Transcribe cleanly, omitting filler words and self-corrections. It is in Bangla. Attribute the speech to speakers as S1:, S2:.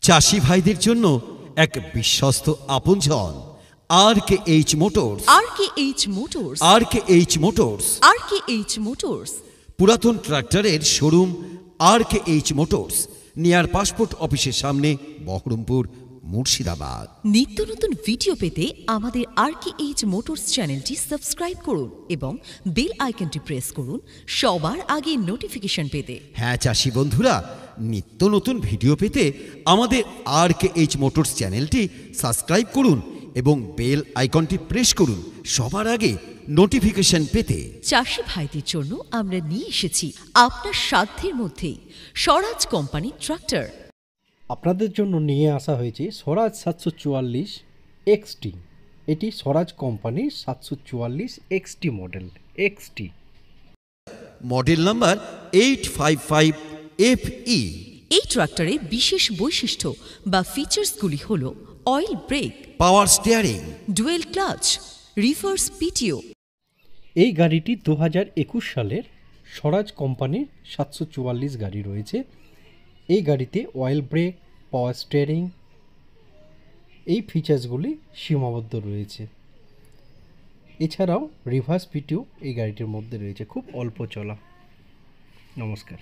S1: চাষি ভাইদের জন্য এক বিশ্বস্ত আপনজন RKH motors.
S2: RKH motors.
S1: RKH motors.
S2: RKH motors.
S1: পুরাতন ট্রাক্টরের showroom RKH motors, near passport অফিসের সামনে, বহরমপুর, মুর্শিদাবাদ।
S2: নিত্য নতুন ভিডিও পেতে আমাদের RKH মোটরস চ্যানেলটি সাবস্ক্রাইব করুন এবং বেল আইকনটি প্রেস করুন সবার আগে নোটিফিকেশন পেতে।
S1: হ্যাঁ চাষি বন্ধুরা, নিত্য নতুন ভিডিও পেতে আমাদের RKH মোটরস চ্যানেলটি সাবস্ক্রাইব করুন এবং বেল আইকনটি প্রেস করুন সবার আগে নোটিফিকেশন পেতে।
S2: চাষি ভাইদের জন্য আমরা নিয়ে এসেছি আপনার সাধ্যের মধ্যেই স্বরাজ কোম্পানি ট্রাক্টর।
S3: আপনাদের জন্য নিয়ে আসা হয়েছে স্বরাজ 744 XT। এটি স্বরাজ কোম্পানির 744 XT model. XT
S1: model number 855FE।
S2: এই ট্রাক্টরের বিশেষ বৈশিষ্ট্য বা ফিচার্সগুলি হল oil brake,
S1: power steering,
S2: dual clutch, reverse PTO.
S3: এই গাড়িটি 2021 সালের স্বরাজ কোম্পানির 744 গাড়ি রয়েছে। এই গাড়িতে অয়েল ব্রেক, পাওয়ার স্টিয়ারিং এই ফিচার্সগুলি সীমাবদ্ধ রয়েছে। এছাড়াও রিভার্স পিটিও এই গাড়িটির মধ্যে রয়েছে, খুব অল্প চলা। নমস্কার।